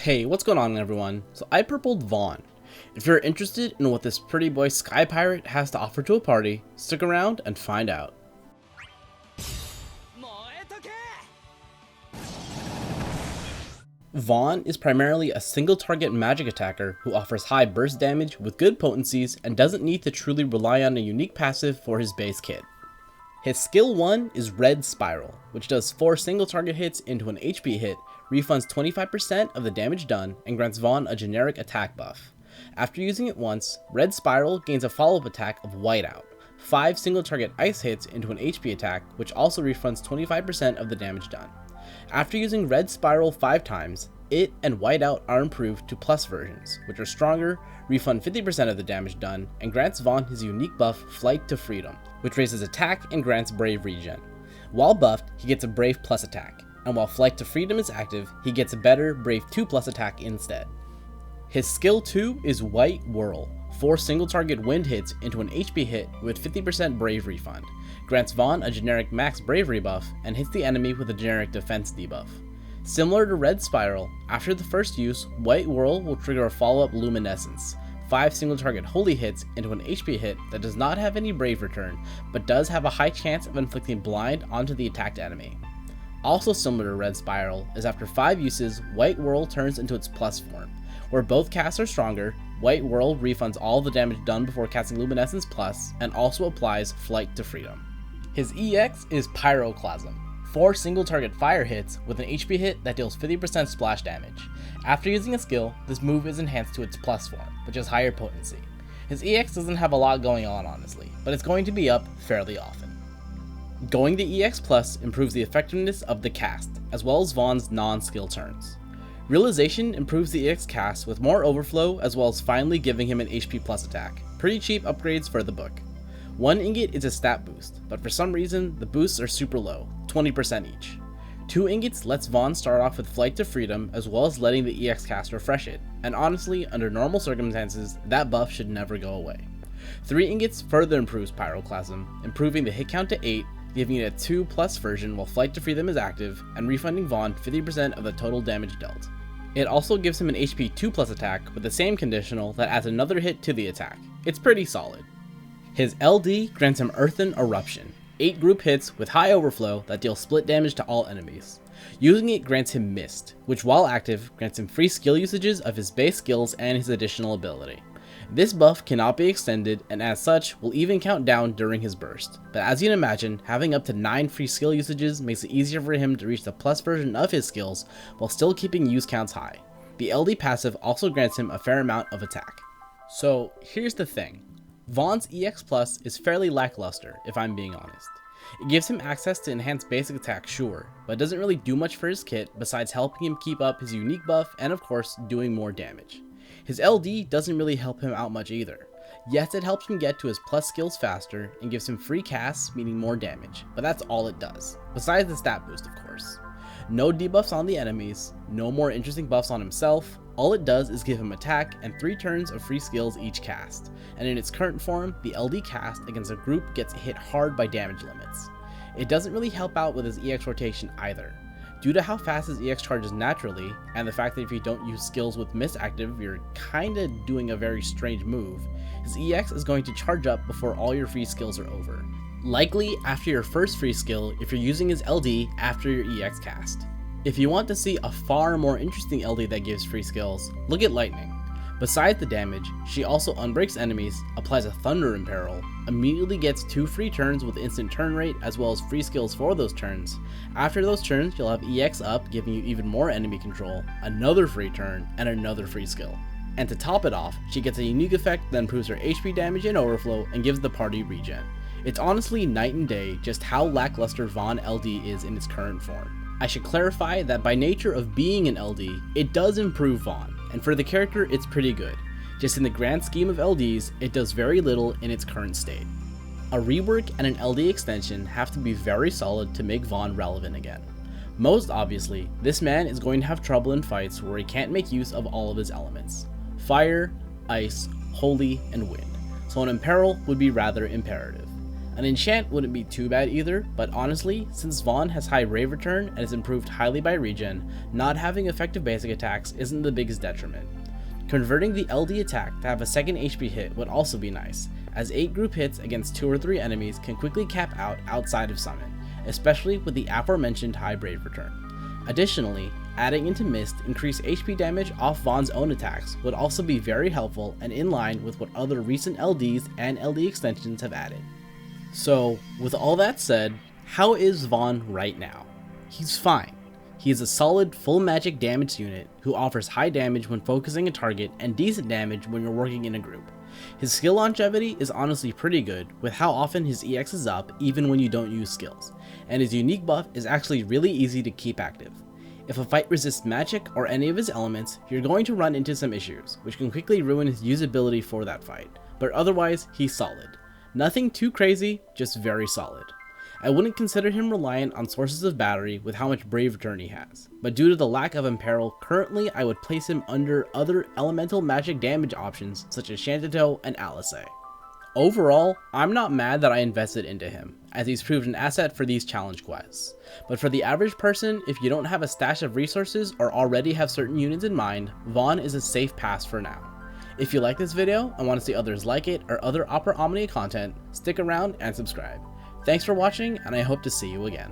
Hey, what's going on everyone? So I purpled Vaan. If you're interested in what this pretty boy Sky Pirate has to offer to a party, stick around and find out. Vaan is primarily a single target magic attacker who offers high burst damage with good potencies and doesn't need to truly rely on a unique passive for his base kit. His skill 1 is Red Spiral, which does 4 single target hits into an HP hit, refunds 25% of the damage done, and grants Vaan a generic attack buff. After using it once, Red Spiral gains a follow-up attack of Whiteout, 5 single target ice hits into an HP attack, which also refunds 25% of the damage done. After using Red Spiral 5 times, it and Whiteout are improved to plus versions, which are stronger, refund 50% of the damage done, and grants Vaan his unique buff Flight to Freedom, which raises attack and grants Brave regen. While buffed, he gets a Brave plus attack, and while Flight to Freedom is active, he gets a better Brave 2 plus attack instead. His skill 2 is White Whorl, 4 single target wind hits into an HP hit with 50% Brave refund, grants Vaan a generic max bravery buff, and hits the enemy with a generic defense debuff. Similar to Red Spiral, after the first use, White Whorl will trigger a follow-up Luminescence, 5 single target holy hits into an HP hit that does not have any Brave return, but does have a high chance of inflicting blind onto the attacked enemy. Also similar to Red Spiral is after 5 uses, White Whorl turns into its plus form. Where both casts are stronger, White Whorl refunds all the damage done before casting Luminescence Plus, and also applies Flight to Freedom. His EX is Pyroclasm, 4 single target fire hits with an HP hit that deals 50% splash damage. After using a skill, this move is enhanced to its plus form, which has higher potency. His EX doesn't have a lot going on honestly, but it's going to be up fairly often. Going to EX Plus improves the effectiveness of the cast, as well as Vaan's non-skill turns. Realization improves the EX cast with more overflow, as well as finally giving him an HP plus attack. Pretty cheap upgrades for the book. 1 ingot is a stat boost, but for some reason, the boosts are super low, 20% each. 2 ingots lets Vaan start off with Flight to Freedom, as well as letting the EX cast refresh it, and honestly, under normal circumstances, that buff should never go away. 3 ingots further improves Pyroclasm, improving the hit count to 8, giving it a 2 plus version while Flight to Freedom is active, and refunding Vaan 50% of the total damage dealt. It also gives him an HP 2 plus attack with the same conditional that adds another hit to the attack. It's pretty solid. His LD grants him Earthen Eruption, 8 group hits with high overflow that deal split damage to all enemies. Using it grants him Mist, which while active grants him free skill usages of his base skills and his additional ability. This buff cannot be extended and as such will even count down during his burst, but as you can imagine, having up to 9 free skill usages makes it easier for him to reach the plus version of his skills while still keeping use counts high. The LD passive also grants him a fair amount of attack. So here's the thing, Vaan's EX Plus is fairly lackluster if I'm being honest. It gives him access to enhanced basic attack sure, but doesn't really do much for his kit besides helping him keep up his unique buff and of course doing more damage. His LD doesn't really help him out much either. Yes, it helps him get to his plus skills faster and gives him free casts meaning more damage, but that's all it does, besides the stat boost of course. No debuffs on the enemies, no more interesting buffs on himself, all it does is give him attack and 3 turns of free skills each cast, and in its current form, the LD cast against a group gets hit hard by damage limits. It doesn't really help out with his EX rotation either. Due to how fast his EX charges naturally, and the fact that if you don't use skills with Mist active, you're kinda doing a very strange move, his EX is going to charge up before all your free skills are over. Likely after your first free skill if you're using his LD after your EX cast. If you want to see a far more interesting LD that gives free skills, look at Lightning. Besides the damage, she also unbreaks enemies, applies a Thunder Imperil, immediately gets 2 free turns with instant turn rate as well as free skills for those turns. After those turns, you'll have EX up giving you even more enemy control, another free turn, and another free skill. And to top it off, she gets a unique effect that improves her HP damage and overflow and gives the party regen. It's honestly night and day just how lackluster Vaan LD is in its current form. I should clarify that by nature of being an LD, it does improve Vaan, and for the character it's pretty good. Just in the grand scheme of LDs, it does very little in its current state. A rework and an LD extension have to be very solid to make Vaan relevant again. Most obviously, this man is going to have trouble in fights where he can't make use of all of his elements. Fire, ice, holy, and wind, so an imperil would be rather imperative. An enchant wouldn't be too bad either, but honestly, since Vaan has high Brave Return and is improved highly by regen, not having effective basic attacks isn't the biggest detriment. Converting the LD attack to have a second HP hit would also be nice, as 8 group hits against 2 or 3 enemies can quickly cap out outside of summon, especially with the aforementioned high Brave Return. Additionally, adding into Mist increased HP damage off Vaan's own attacks would also be very helpful and in line with what other recent LDs and LD extensions have added. So, with all that said, how is Vaan right now? He's fine. He is a solid full magic damage unit who offers high damage when focusing a target and decent damage when you're working in a group. His skill longevity is honestly pretty good with how often his EX is up even when you don't use skills, and his unique buff is actually really easy to keep active. If a fight resists magic or any of his elements, you're going to run into some issues, which can quickly ruin his usability for that fight, but otherwise he's solid. Nothing too crazy, just very solid. I wouldn't consider him reliant on sources of battery with how much Brave Return he has, but due to the lack of Imperil, currently I would place him under other elemental magic damage options such as Shantato and Alice. Overall, I'm not mad that I invested into him, as he's proved an asset for these challenge quests. But for the average person, if you don't have a stash of resources or already have certain units in mind, Vaan is a safe pass for now. If you like this video and want to see others like it or other Opera Omnia content, stick around and subscribe. Thanks for watching, and I hope to see you again.